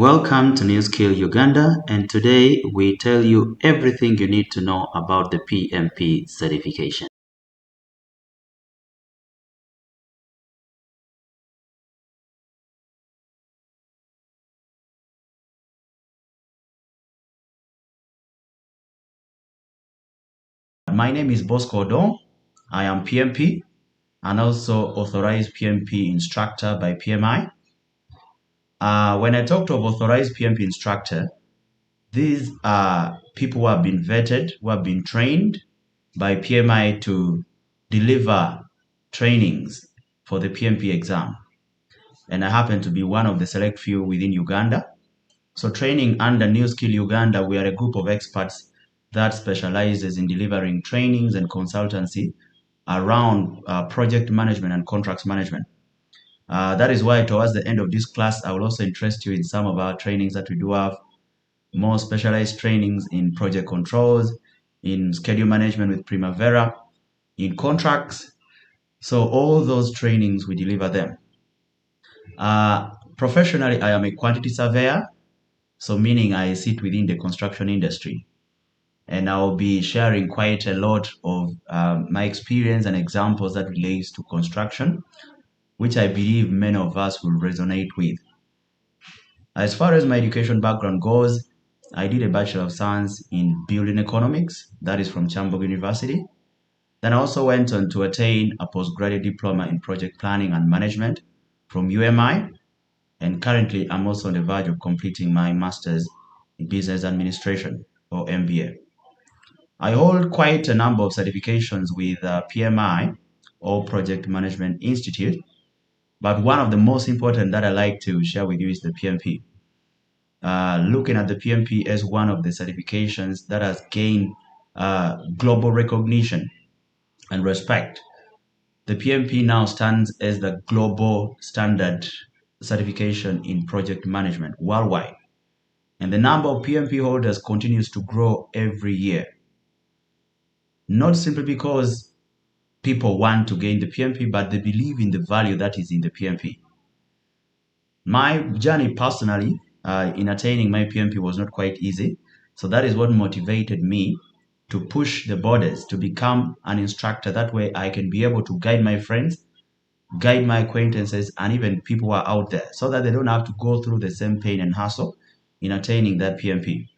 Welcome to NewSkill Uganda, and today we tell you everything you need to know about the PMP certification. My name is Bosco Odon. I am PMP and also authorized PMP instructor by PMI. When I talk to an authorized PMP instructor, these are people who have been vetted, who have been trained by PMI to deliver trainings for the PMP exam. And I happen to be one of the select few within Uganda. So training under NewSkill Uganda, we are a group of experts that specializes in delivering trainings and consultancy around project management and contracts management. That is why towards the end of this class, I will also interest you in some of our trainings that we do have, more specialized trainings in project controls, in schedule management with Primavera, in contracts. So all those trainings, we deliver them. Professionally, I am a quantity surveyor, so meaning I sit within the construction industry. And I'll be sharing quite a lot of my experience and examples that relates to construction, which I believe many of us will resonate with. As far as my education background goes, I did a Bachelor of Science in Building Economics, that is from Chambog University. Then I also went on to attain a postgraduate diploma in project planning and management from UMI. And currently, I'm also on the verge of completing my master's in business administration or MBA. I hold quite a number of certifications with PMI or Project Management Institute, but one of the most important that I like to share with you is the PMP. Looking at the PMP as one of the certifications that has gained global recognition and respect. The PMP now stands as the global standard certification in project management worldwide. And the number of PMP holders continues to grow every year. Not simply because people want to gain the PMP, but they believe in the value that is in the PMP. My journey personally in attaining my PMP was not quite easy. So that is what motivated me to push the borders to become an instructor. That way I can be able to guide my friends, guide my acquaintances, and even people who are out there so that they don't have to go through the same pain and hassle in attaining that PMP.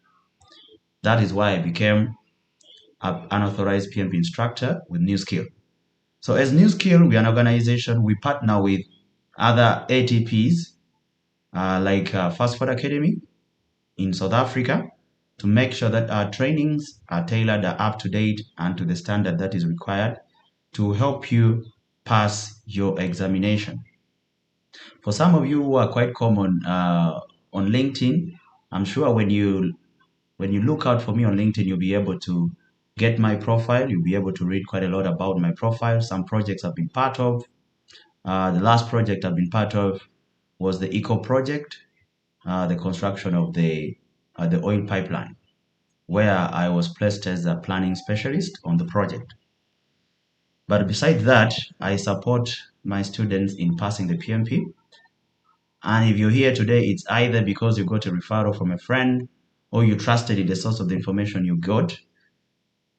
That is why I became an unauthorized PMP instructor with NewSkill. So as NewSkill, we are an organization, we partner with other ATPs like Fast Food Academy in South Africa to make sure that our trainings are tailored, are up to date, and to the standard that is required to help you pass your examination. For some of you who are quite common on LinkedIn, I'm sure when you look out for me on LinkedIn, you'll be able to get my profile. You'll be able to read quite a lot about my profile. Some projects I've been part of. The last project I've been part of was the Eco project, the construction of the oil pipeline, where I was placed as a planning specialist on the project. But besides that, I support my students in passing the PMP. And if you're here today, it's either because you got a referral from a friend or you trusted in the source of the information you got,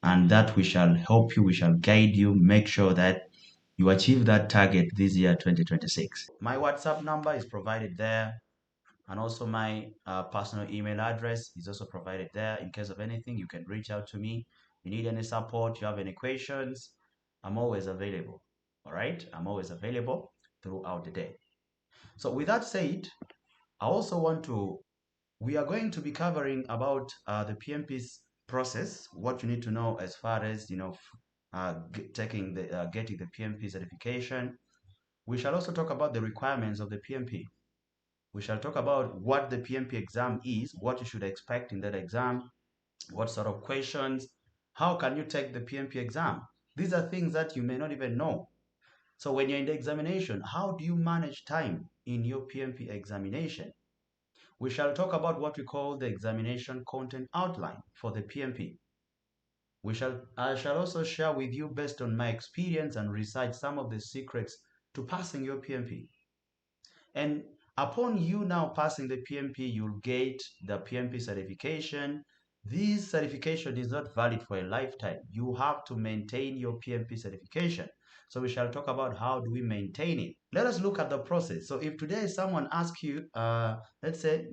and that we shall help you, we shall guide you, make sure that you achieve that target this year, 2026. My WhatsApp number is provided there, and also my personal email address is also provided there. In case of anything, you can reach out to me. You need any support, you have any questions, I'm always available. All right, I'm always available throughout the day. So with that said, I also want to we are going to be covering about the PMP's process, what you need to know as far as getting the PMP certification. We shall also talk about the requirements of the PMP. We shall talk about what the PMP exam is, what you should expect in that exam, what sort of questions, how can you take the PMP exam. These are things that you may not even know. So when you're in the examination, how do you manage time in your PMP examination? We shall talk about what we call the examination content outline for the PMP. I shall also share with you, based on my experience and research, some of the secrets to passing your PMP. And Upon you now passing the PMP, you'll get the PMP certification. This certification is not valid for a lifetime. You have to maintain your PMP certification. So we shall talk about how do we maintain it. Let us look at the process. So if today someone asks you, let's say,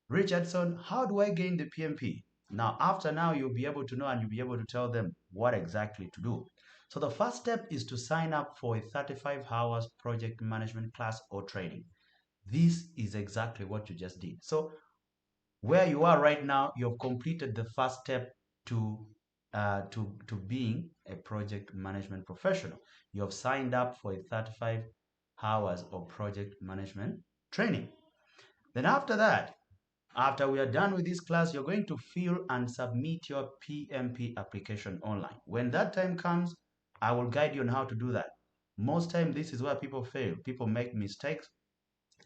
Richardson, how do I gain the PMP? Now you'll be able to know and you'll be able to tell them what exactly to do. So the first step is to sign up for a 35 hours project management class or training. This is exactly what you just did. So where you are right now, you've completed the first step to being a project management professional. You have signed up for a 35 hours of project management training. Then after that, after we are done with this class, you're going to fill and submit your PMP application online. When that time comes, I will guide you on how to do that. Most time, this is where people fail. People make mistakes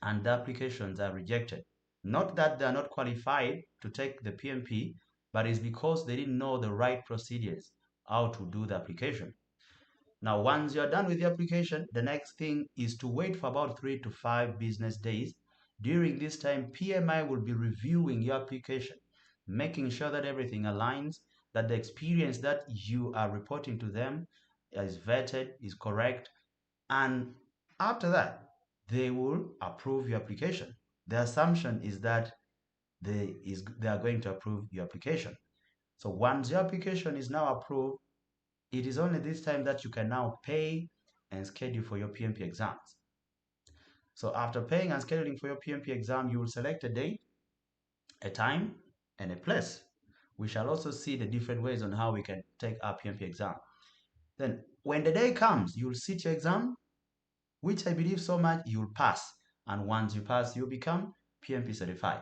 and the applications are rejected. Not that they are not qualified to take the PMP, but it's because they didn't know the right procedures, how to do the application. Now, once you're done with the application, the next thing is to wait for about 3 to 5 business days. During this time, PMI will be reviewing your application, making sure that everything aligns, that the experience that you are reporting to them is vetted, is correct, and after that, they will approve your application. The assumption is that they are going to approve your application. So once your application is now approved, it is only this time that you can now pay and schedule for your PMP exams. So after paying and scheduling for your PMP exam, you will select a date, a time, and a place. We shall also see the different ways on how we can take our PMP exam. Then when the day comes, you will sit your exam, which I believe so much you'll pass. And once you pass, you'll become PMP certified.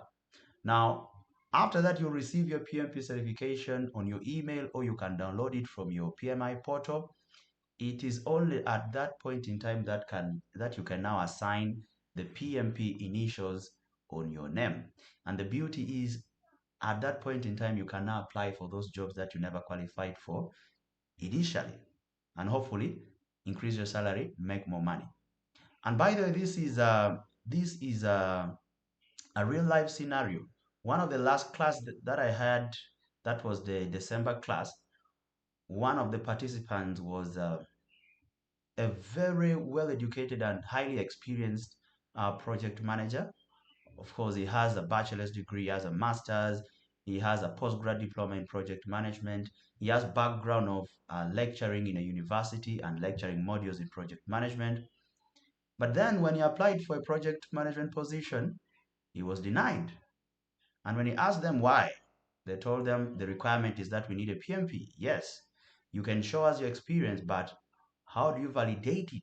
Now, after that, you'll receive your PMP certification on your email, or you can download it from your PMI portal. It is only at that point in time that you can now assign the PMP initials on your name. And the beauty is, at that point in time, you can now apply for those jobs that you never qualified for initially, and hopefully increase your salary, make more money. And by the way, this is a real life scenario. One of the last class that I had, that was the December class. One of the participants was a very well educated and highly experienced project manager. Of course, he has a bachelor's degree, he has a master's, he has a postgrad diploma in project management. He has background of lecturing in a university and lecturing modules in project management. But then when he applied for a project management position, he was denied. And when he asked them why, they told them the requirement is that we need a PMP. Yes, you can show us your experience, but how do you validate it?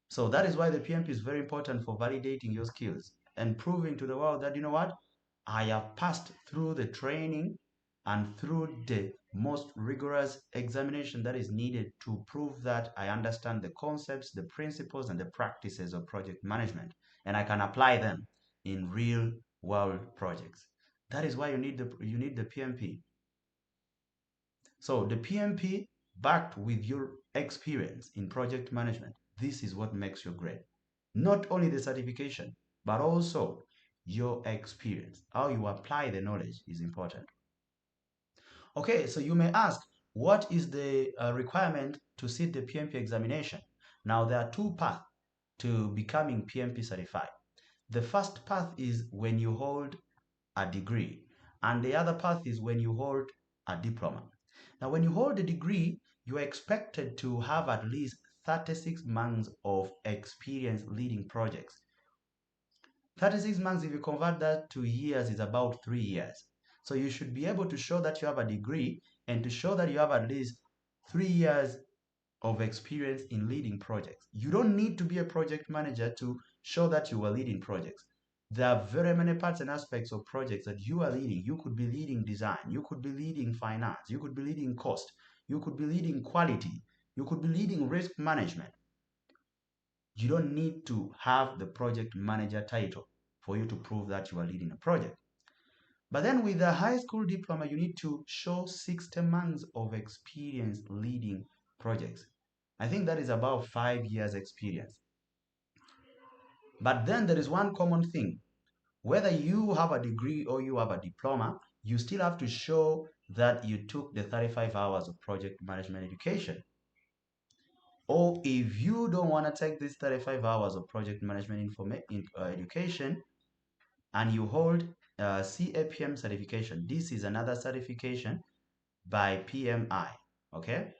So that is why the PMP is very important for validating your skills and proving to the world that, you know what, I have passed through the training and through the most rigorous examination that is needed to prove that I understand the concepts, the principles, and the practices of project management, and I can apply them in real world projects. That is why you need the PMP. So the PMP backed with your experience in project management, this is what makes you great. Not only the certification, but also your experience. How you apply the knowledge is important. Okay, so you may ask, what is the requirement to sit the PMP examination? Now, there are two paths to becoming PMP certified. The first path is when you hold a degree, and the other path is when you hold a diploma. Now, when you hold a degree, you are expected to have at least 36 months of experience leading projects. 36 months, if you convert that to years, is about 3 years. So you should be able to show that you have a degree and to show that you have at least 3 years of experience in leading projects. You don't need to be a project manager to show that you are leading projects. There are very many parts and aspects of projects that you are leading. You could be leading design, you could be leading finance, you could be leading cost, you could be leading quality, you could be leading risk management. You don't need to have the project manager title for you to prove that you are leading a project. But then with a high school diploma, you need to show 60 months of experience leading projects. I think that is about 5 years experience. But then there is one common thing. Whether you have a degree or you have a diploma, you still have to show that you took the 35 hours of project management education. Or if you don't want to take these 35 hours of project management education and you hold CAPM certification, this is another certification by PMI. Okay,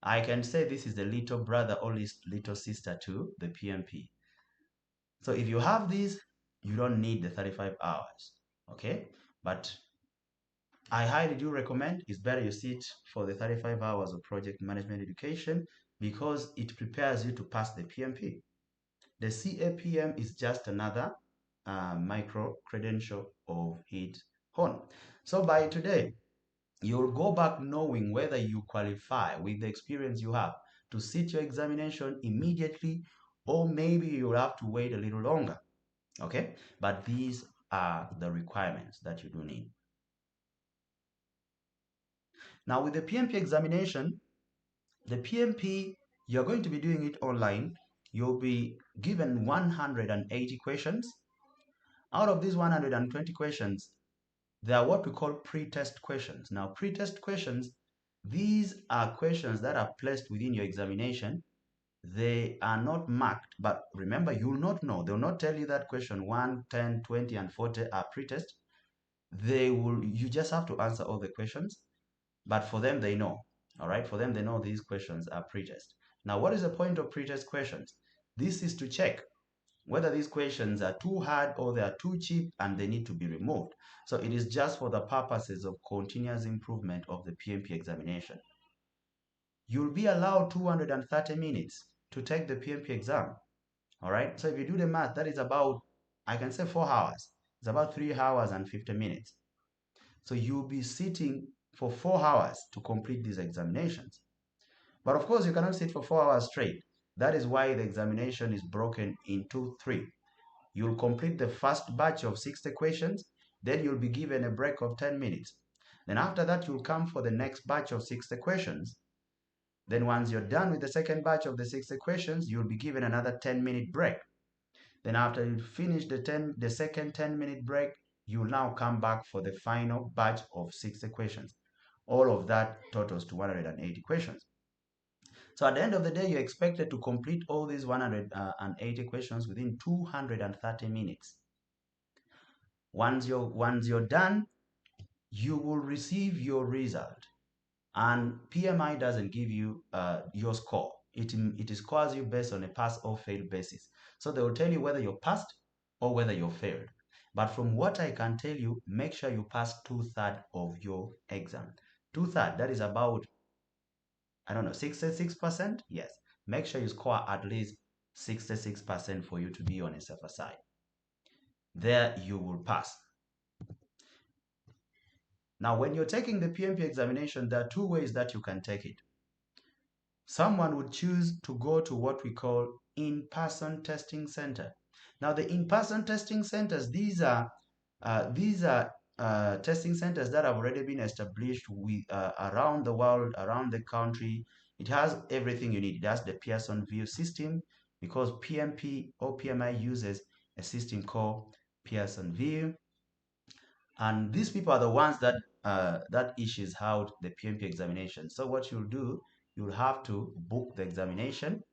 I can say this is the little brother or little sister to the PMP. So if you have this, you don't need the 35 hours. Okay, but I highly do recommend it's better you sit for the 35 hours of project management education because it prepares you to pass the PMP. The CAPM is just another micro credential of its own. So by today, you'll go back knowing whether you qualify with the experience you have to sit your examination immediately, or maybe you'll have to wait a little longer. Okay, but these are the requirements that you do need. Now, with the PMP examination, the PMP, you're going to be doing it online. You'll be given 180 questions. Out of these 120 questions, there are what we call pre-test questions. Now, pre-test questions, these are questions that are placed within your examination. They are not marked, but remember, you will not know. They will not tell you that question 1, 10, 20, and 40 are pre-test. You just have to answer all the questions, but for them, they know. All right, for them, they know these questions are pre-test. Now, what is the point of pre-test questions? This is to check whether these questions are too hard or they are too cheap and they need to be removed. So it is just for the purposes of continuous improvement of the PMP examination. You'll be allowed 230 minutes to take the PMP exam. All right. So if you do the math, that is about, I can say 4 hours. It's about 3 hours and 50 minutes. So you'll be sitting for 4 hours to complete these examinations. But of course, you cannot sit for 4 hours straight. That is why the examination is broken into three. You'll complete the first batch of 60 questions, then you'll be given a break of 10 minutes. Then after that, you'll come for the next batch of 60 questions. Then once you're done with the second batch of the 60 questions, you'll be given another 10-minute break. Then after you finish the second 10-minute break, you'll now come back for the final batch of 60 questions. All of that totals to 180 questions. So at the end of the day, you're expected to complete all these 180 questions within 230 minutes. Once you're done, you will receive your result. And PMI doesn't give you your score. It scores you based on a pass or fail basis. So they will tell you whether you're passed or whether you're failed. But from what I can tell you, make sure you pass 2/3 of your exam. 2/3, that is about, I don't know, 66%? Yes. Make sure you score at least 66% for you to be on a safer side. There you will pass. Now, when you're taking the PMP examination, there are two ways that you can take it. Someone would choose to go to what we call in-person testing center. Now, the in-person testing centers, these are testing centers that have already been established around the world, around the country. It has everything you need. It has the Pearson VUE system because PMP or PMI uses a system called Pearson VUE. And these people are the ones that issues out the PMP examination. So what you'll do, you'll have to book the examination.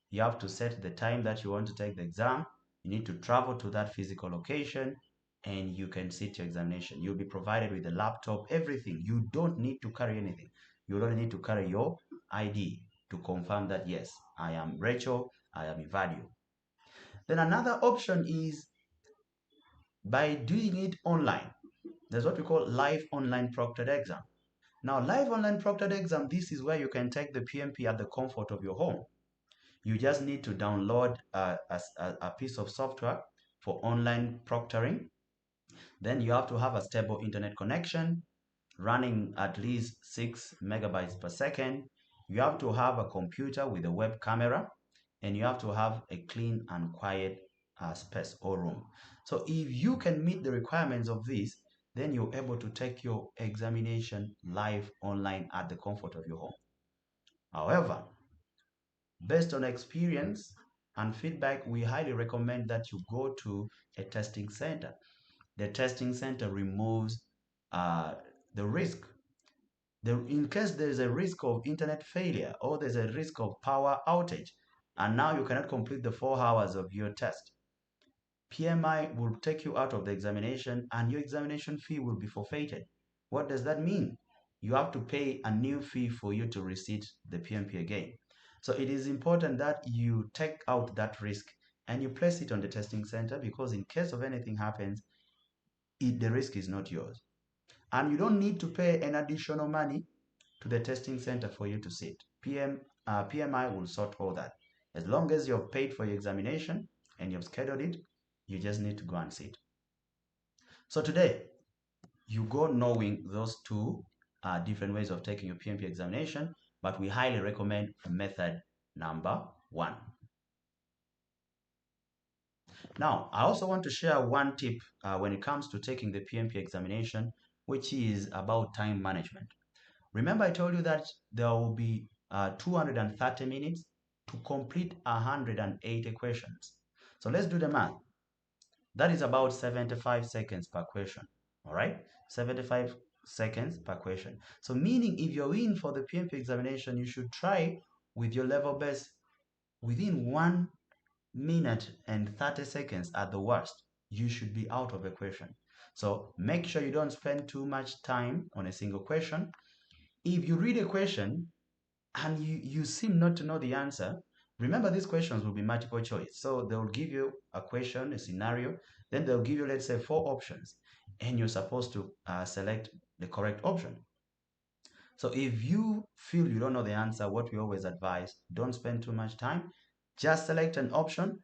You have to set the time that you want to take the exam. You need to travel to that physical location and you can sit your examination. You'll be provided with a laptop, everything. You don't need to carry anything. You don't need to carry your ID to confirm that, yes, I am Rachel, I am Ivadio. Then another option is by doing it online. There's what we call live online proctored exam. Now, live online proctored exam, this is where you can take the PMP at the comfort of your home. You just need to download a piece of software for online proctoring. Then you have to have a stable internet connection running at least 6 megabytes per second. You have to have a computer with a web camera, and you have to have a clean and quiet space or room. So if you can meet the requirements of this, then you're able to take your examination live online at the comfort of your home. However, based on experience, and feedback, we highly recommend that you go to a testing center. The testing center removes the risk. In case there's a risk of internet failure or there's a risk of power outage, and now you cannot complete the 4 hours of your test, PMI will take you out of the examination and your examination fee will be forfeited. What does that mean? You have to pay a new fee for you to resit the PMP again. So it is important that you take out that risk and you place it on the testing center, because in case of anything happens, the risk is not yours. And you don't need to pay an additional money to the testing center for you to sit. PMI will sort all that. As long as you've paid for your examination and you've scheduled it, you just need to go and sit. So today, you go knowing those two different ways of taking your PMP examination, but we highly recommend method number 1. Now, I also want to share one tip when it comes to taking the PMP examination, which is about time management. Remember, I told you that there will be 230 minutes to complete 180 questions. So let's do the math. That is about 75 seconds per question. All right, 75 seconds per question. So meaning if you're in for the PMP examination, you should try with your level best within 1 minute and 30 seconds at the worst. You should be out of a question. So make sure you don't spend too much time on a single question. If you read a question and you seem not to know the answer, remember these questions will be multiple choice. So they'll give you a question, a scenario, then they'll give you, let's say, 4 options, and you're supposed to select the correct option. So if you feel you don't know the answer, what we always advise, don't spend too much time. Just select an option.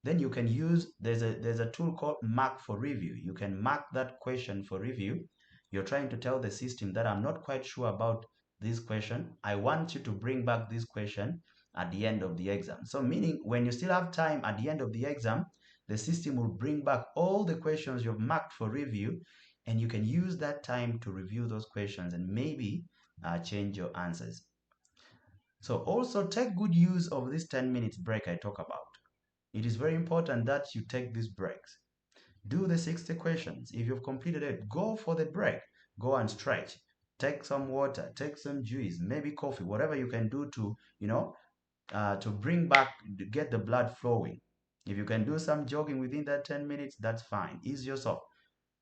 Then you can use, there's a tool called Mark for Review. You can mark that question for review. You're trying to tell the system that I'm not quite sure about this question. I want you to bring back this question at the end of the exam. So meaning when you still have time at the end of the exam, the system will bring back all the questions you've marked for review, and you can use that time to review those questions and maybe change your answers. So also take good use of this 10 minutes break I talk about. It is very important that you take these breaks. Do the 60 questions. If you've completed it, go for the break. Go and stretch. Take some water, take some juice, maybe coffee, whatever you can do to, to bring back, get the blood flowing. If you can do some jogging within that 10 minutes, that's fine. Ease yourself.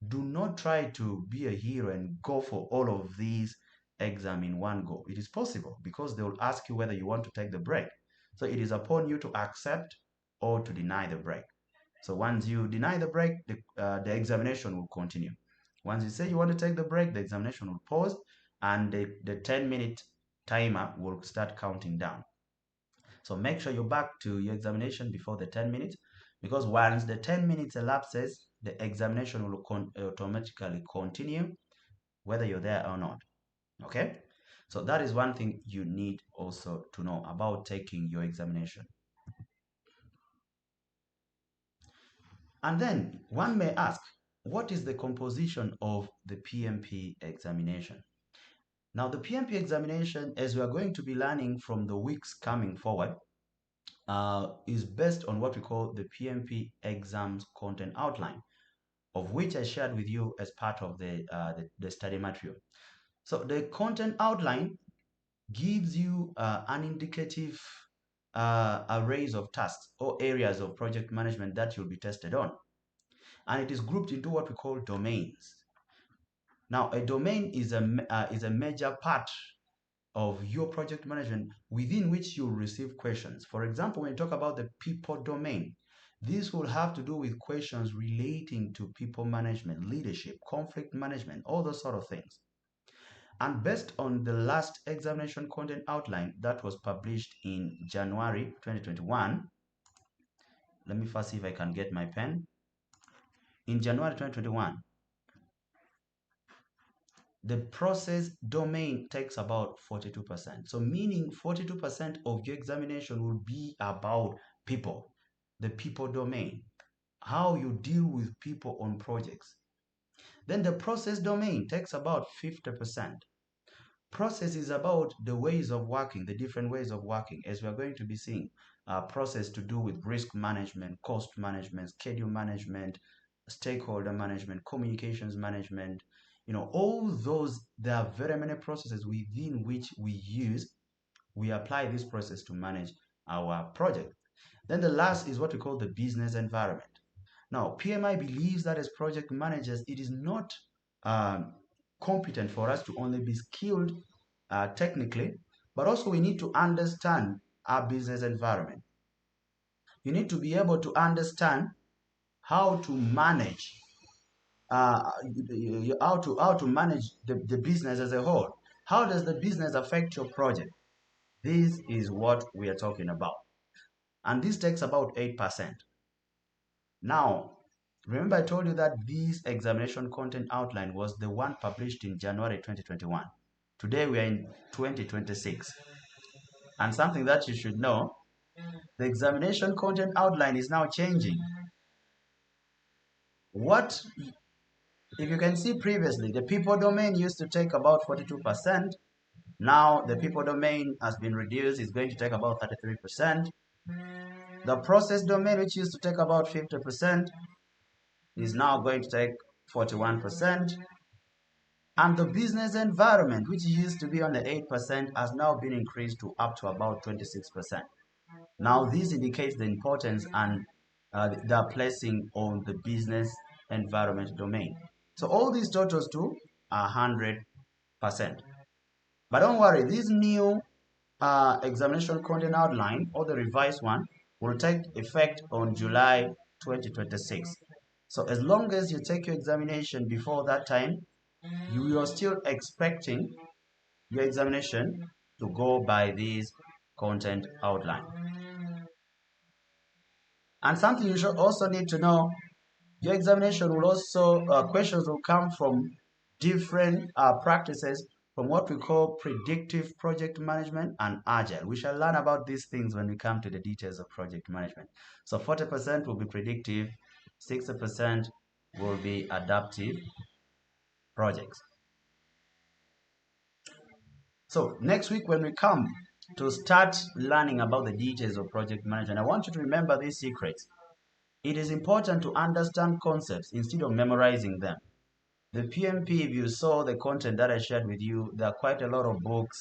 Do not try to be a hero and go for all of these exams in one go. It is possible because they will ask you whether you want to take the break. So it is upon you to accept or to deny the break. So once you deny the break, the examination will continue. Once you say you want to take the break, the examination will pause and the 10-minute timer will start counting down. So make sure you're back to your examination before the 10 minutes, because once the 10 minutes elapses, the examination will automatically continue whether you're there or not. Okay? So that is one thing you need also to know about taking your examination. And then one may ask, what is the composition of the PMP examination? Now, the PMP examination, as we are going to be learning from the weeks coming forward, is based on what we call the PMP exams content outline, of which I shared with you as part of the study material. So the content outline gives you an indicative arrays of tasks or areas of project management that you'll be tested on. And it is grouped into what we call domains. Now, a domain is a major part of your project management within which you'll receive questions. For example, when you talk about the people domain, this will have to do with questions relating to people management, leadership, conflict management, all those sort of things. And based on the last examination content outline that was published in January 2021, let me first see if I can get my pen. In January 2021, the process domain takes about 42%. So meaning 42% of your examination will be about people, the people domain, how you deal with people on projects. Then the process domain takes about 50%. Process is about the ways of working, the different ways of working, as we are going to be seeing. process to do with risk management, cost management, schedule management, stakeholder management, communications management. All those, there are very many processes within which we apply this process to manage our project. Then the last is what we call the business environment. Now, PMI believes that as project managers, it is not competent for us to only be skilled technically, but also we need to understand our business environment. You need to be able to understand how to manage how to manage the business as a whole. How does the business affect your project? This is what we are talking about. And this takes about 8%. Now, remember I told you that this examination content outline was the one published in January 2021. Today we are in 2026. And something that you should know, the examination content outline is now changing. What, if you can see previously, the people domain used to take about 42%. Now the people domain has been reduced, it's going to take about 33%. The process domain, which used to take about 50%, is now going to take 41%. And the business environment, which used to be on the 8%, has now been increased to up to about 26%. Now, this indicates the importance and the placing on the business environment domain. So all these totals to 100%. But don't worry, this new examination content outline, or the revised one, will take effect on July 2026. So as long as you take your examination before that time, you are still expecting your examination to go by this content outline. And something you should also need to know, your examination will also, questions will come from different practices from what we call predictive project management and agile. We shall learn about these things when we come to the details of project management. So 40% will be predictive, 60% will be adaptive projects. So next week when we come to start learning about the details of project management, I want you to remember these secrets. It is important to understand concepts instead of memorizing them. The PMP, if you saw the content that I shared with you, there are quite a lot of books.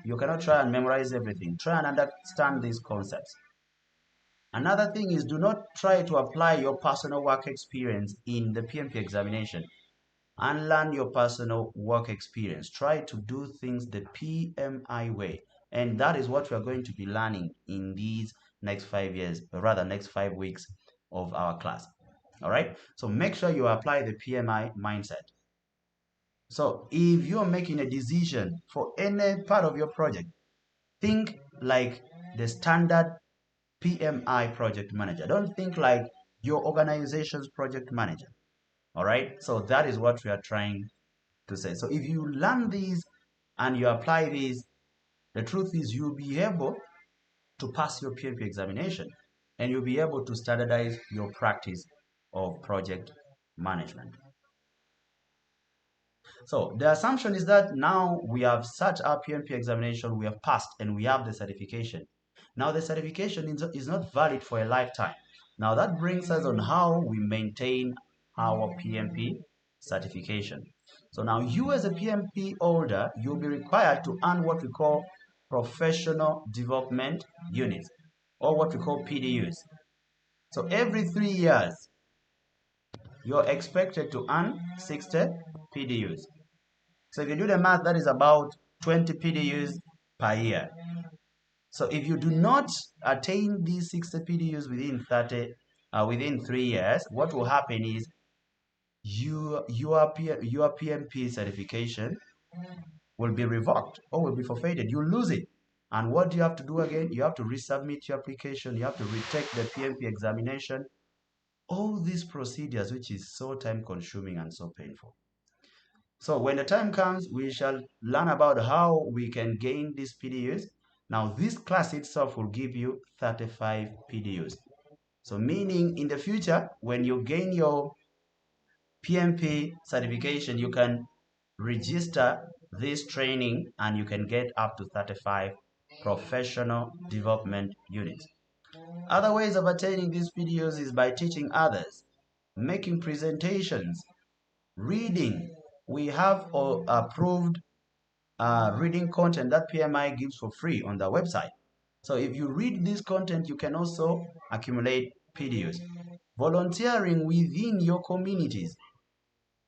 You cannot try and memorize everything. Try and understand these concepts. Another thing is, do not try to apply your personal work experience in the PMP examination. Unlearn your personal work experience. Try to do things the PMI way. And that is what we are going to be learning in these next 5 years, or rather next 5 weeks of our class. All right. So make sure you apply the PMI mindset. So if you're making a decision for any part of your project, think like the standard PMI project manager. Don't think like your organization's project manager. All right. So that is what we are trying to say. So if you learn these and you apply these, the truth is you'll be able to pass your PMP examination and you'll be able to standardize your practice of project management. So the assumption is that now we have sat our PMP examination, we have passed, and we have the certification. Now the certification is not valid for a lifetime. Now that brings us on how we maintain our PMP certification. So now you as a PMP holder, you'll be required to earn what we call professional development units, or what we call PDUs. So every 3 years, you're expected to earn 60 PDUs. So if you do the math, that is about 20 PDUs per year. So if you do not attain these 60 PDUs within 3 years, what will happen is your PMP certification will be revoked or will be forfeited. You lose it. And what do you have to do again? You have to resubmit your application. You have to retake the PMP examination. All these procedures, which is so time consuming and so painful. So when the time comes, we shall learn about how we can gain these PDUs. Now this class itself will give you 35 PDUs. So meaning in the future, when you gain your PMP certification, you can register this training and you can get up to 35 professional development units. Other ways of attaining these videos is by teaching others, making presentations, reading. We have approved reading content that PMI gives for free on their website. So if you read this content, you can also accumulate PDUs. Volunteering within your communities.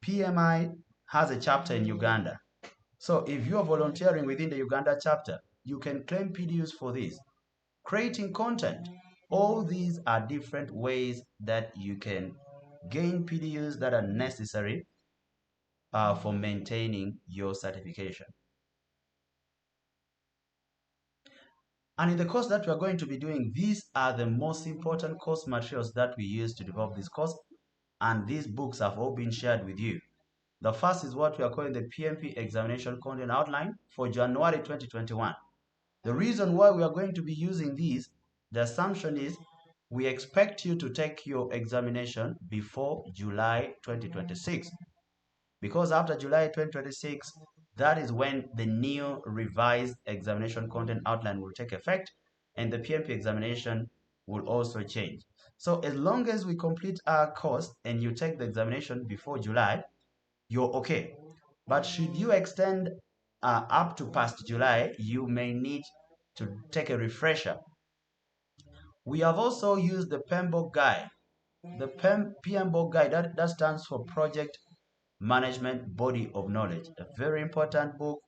PMI has a chapter in Uganda. So if you are volunteering within the Uganda chapter, you can claim PDUs for this. Creating content. All these are different ways that you can gain PDUs that are necessary for maintaining your certification. And in the course that we are going to be doing, these are the most important course materials that we use to develop this course. And these books have all been shared with you. The first is what we are calling the PMP Examination Content Outline for January 2021. The reason why we are going to be using these, the assumption is we expect you to take your examination before July 2026. Because after July 2026, that is when the new revised examination content outline will take effect and the PMP examination will also change. So as long as we complete our course and you take the examination before July, you're okay. But should you extend up to past July, you may need to take a refresher. We have also used the PMBOK guide. The PMBOK guide, that stands for Project Management Body of Knowledge, a very important book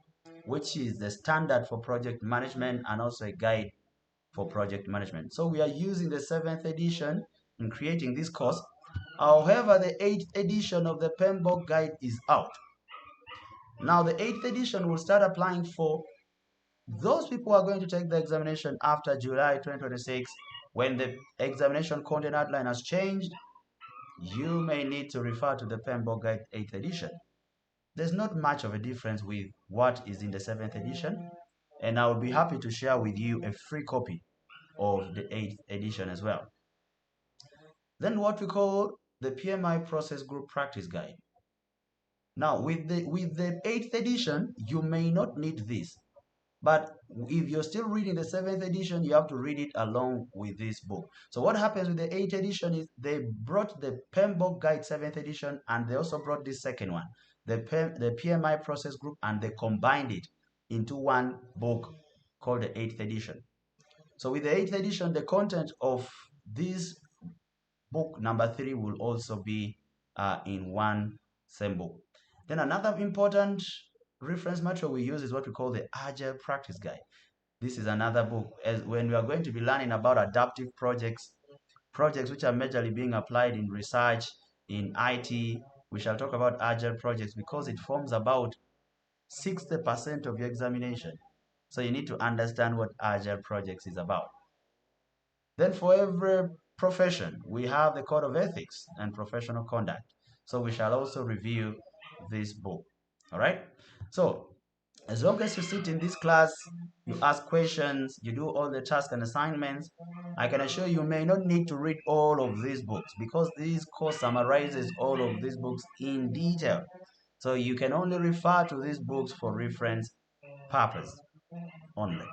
which is the standard for project management and also a guide for project management. So we are using the 7th edition in creating this course. However, the 8th edition of the PMBOK guide is out. Now the 8th edition will start applying for those people who are going to take the examination after July 2026. When the examination content outline has changed, you may need to refer to the PMBOK guide 8th edition. There's not much of a difference with what is in the 7th edition, and I will be happy to share with you a free copy of the 8th edition as well. Then what we call the PMI Process Group Practice Guide. Now with the 8th edition, you may not need this, but if you're still reading the 7th edition, you have to read it along with this book. So what happens with the 8th edition is they brought the PMBOK Guide 7th edition and they also brought this second one, the PMI Process Group, and they combined it into one book called the 8th edition. So with the 8th edition, the content of this book number 3 will also be in one same book. Then another important reference material we use is what we call the Agile Practice Guide. This is another book as when we are going to be learning about adaptive projects which are majorly being applied in research, in IT. We shall talk about agile projects because it forms about 60% of your examination. So you need to understand what agile projects is about. Then for every profession, we have the Code of Ethics and Professional Conduct. So we shall also review this book. All right. So as long as you sit in this class, you ask questions, you do all the tasks and assignments, I can assure you may not need to read all of these books because this course summarizes all of these books in detail. So you can only refer to these books for reference purpose only.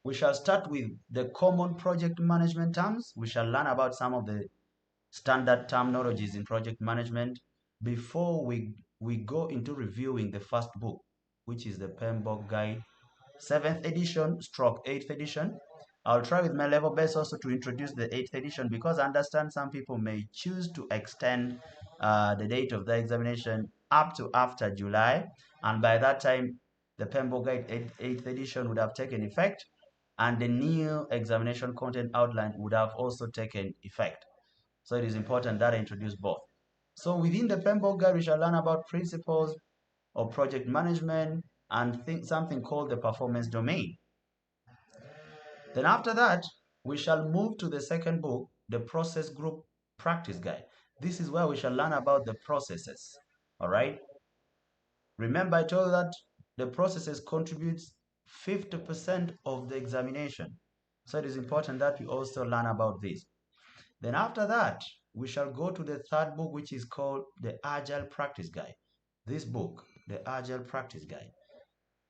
We shall start with the common project management terms. We shall learn about some of the standard terminologies in project management before we go into reviewing the first book, which is the PMBOK Guide 7th edition stroke 8th edition. I'll try with my level best also to introduce the 8th edition because I understand some people may choose to extend the date of the examination up to after July, and by that time the PMBOK Guide 8th edition would have taken effect and the new examination content outline would have also taken effect. So it is important that I introduce both. So within the PMBOK Guide, we shall learn about principles of project management and something called the performance domain. Then after that, we shall move to the second book, the Process Group Practice Guide. This is where we shall learn about the processes. All right. Remember, I told you that the processes contributes 50% of the examination. So it is important that we also learn about this. Then after that, we shall go to the third book, which is called the Agile Practice Guide. This book, the Agile Practice Guide.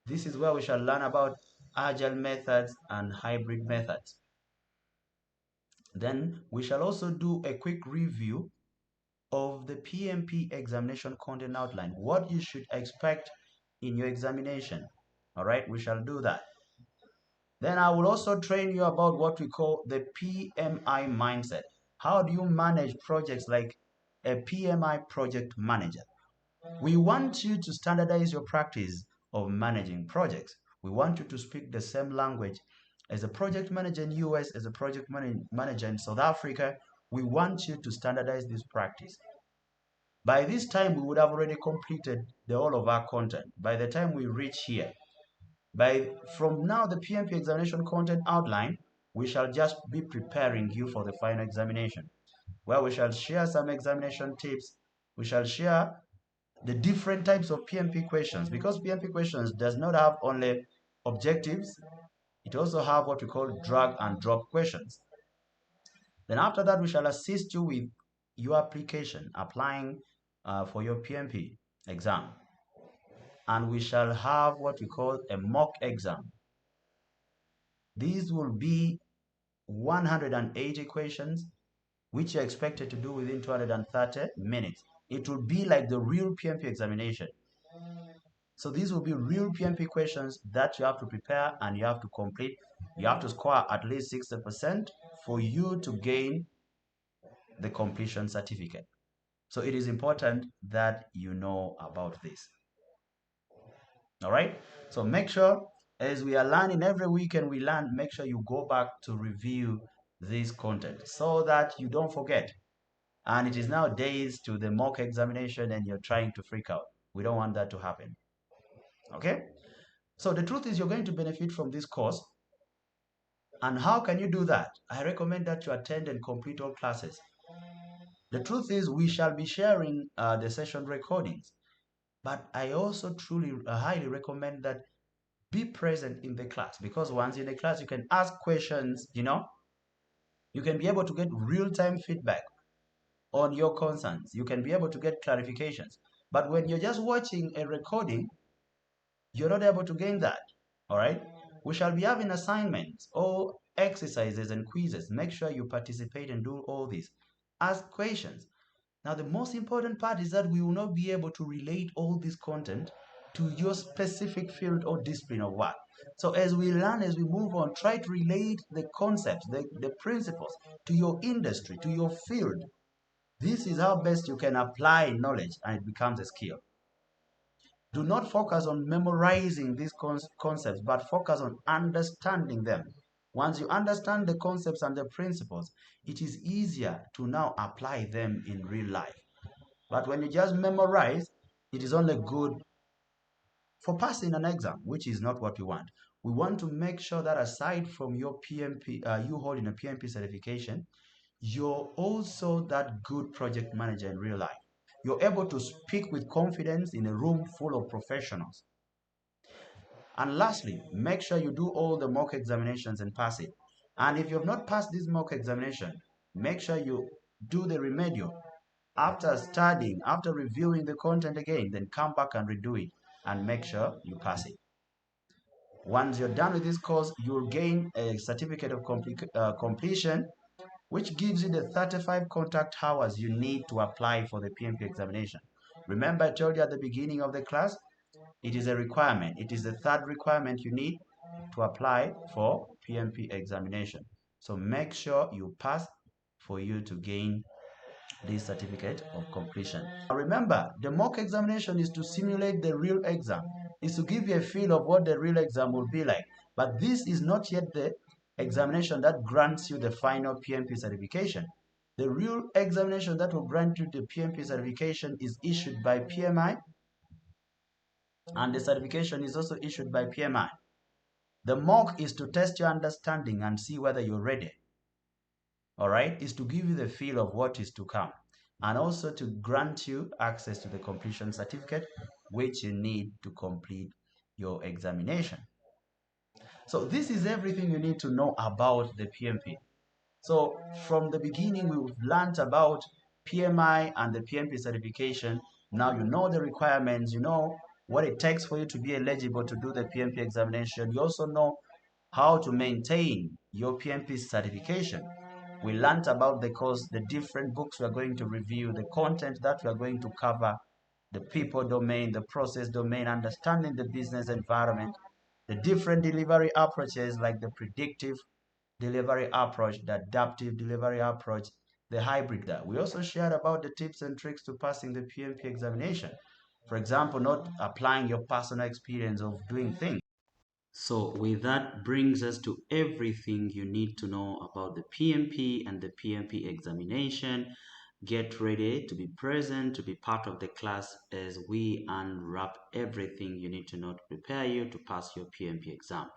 This is where we shall learn about agile methods and hybrid methods. Then we shall also do a quick review of the PMP examination content outline, what you should expect in your examination. All right, we shall do that. Then I will also train you about what we call the PMI mindset. How do you manage projects like a PMI project manager? We want you to standardize your practice of managing projects. We want you to speak the same language as a project manager in US, as a project manager in South Africa. We want you to standardize this practice. By this time, we would have already completed the whole of our content. By the time we reach here, from now the PMP examination content outline, we shall just be preparing you for the final examination, where we shall share some examination tips. We shall share the different types of PMP questions, because PMP questions does not have only objectives, it also have what we call drag and drop questions. Then after that, we shall assist you with your application, applying for your PMP exam. And we shall have what we call a mock exam. These will be 180 questions, which you're expected to do within 230 minutes. It will be like the real PMP examination. So these will be real PMP questions that you have to prepare and you have to complete. You have to score at least 60% for you to gain the completion certificate. So it is important that you know about this. All right. So make sure, as we are learning every weekend, we learn, make sure you go back to review this content so that you don't forget. And it is now days to the mock examination and you're trying to freak out. We don't want that to happen. Okay. So the truth is, you're going to benefit from this course. And how can you do that? I recommend that you attend and complete all classes. The truth is, we shall be sharing the session recordings. But I also truly highly recommend that be present in the class, because once in the class, you can ask questions, you can be able to get real-time feedback on your concerns. You can be able to get clarifications. But when you're just watching a recording, you're not able to gain that. All right. We shall be having assignments or exercises and quizzes. Make sure you participate and do all this. Ask questions. Now, the most important part is that we will not be able to relate all this content to your specific field or discipline of work. So as we learn, as we move on, try to relate the concepts, the principles to your industry, to your field. This is how best you can apply knowledge and it becomes a skill. Do not focus on memorizing these concepts, but focus on understanding them. Once you understand the concepts and the principles, it is easier to now apply them in real life. But when you just memorize, it is only good for passing an exam, which is not what we want. We want to make sure that aside from your PMP, you holding a PMP certification, you're also that good project manager in real life. You're able to speak with confidence in a room full of professionals. And lastly, make sure you do all the mock examinations and pass it. And if you have not passed this mock examination, make sure you do the remedial. After studying, after reviewing the content again, then come back and redo it and make sure you pass it. Once you're done with this course, you'll gain a certificate of completion, which gives you the 35 contact hours you need to apply for the PMP examination. Remember, I told you at the beginning of the class, it is a requirement. It is the third requirement you need to apply for PMP examination. So make sure you pass for you to gain this certificate of completion. Now remember, the mock examination is to simulate the real exam, is to give you a feel of what the real exam will be like. But this is not yet the examination that grants you the final PMP certification. The real examination that will grant you the PMP certification is issued by PMI, and the certification is also issued by PMI. The mock is to test your understanding and see whether you're ready. All right, is to give you the feel of what is to come, and also to grant you access to the completion certificate, which you need to complete your examination. So this is everything you need to know about the PMP. So from the beginning, we've learned about PMI and the PMP certification. Now you know the requirements, you know what it takes for you to be eligible to do the PMP examination. You also know how to maintain your PMP certification. We learned about the course, the different books we are going to review, the content that we are going to cover, the people domain, the process domain, understanding the business environment, the different delivery approaches like the predictive delivery approach, the adaptive delivery approach, the hybrid. That we also shared about the tips and tricks to passing the PMP examination. For example, not applying your personal experience of doing things. So with that brings us to everything you need to know about the PMP and the PMP examination. Get ready to be present, to be part of the class as we unwrap everything you need to know to prepare you to pass your PMP exam.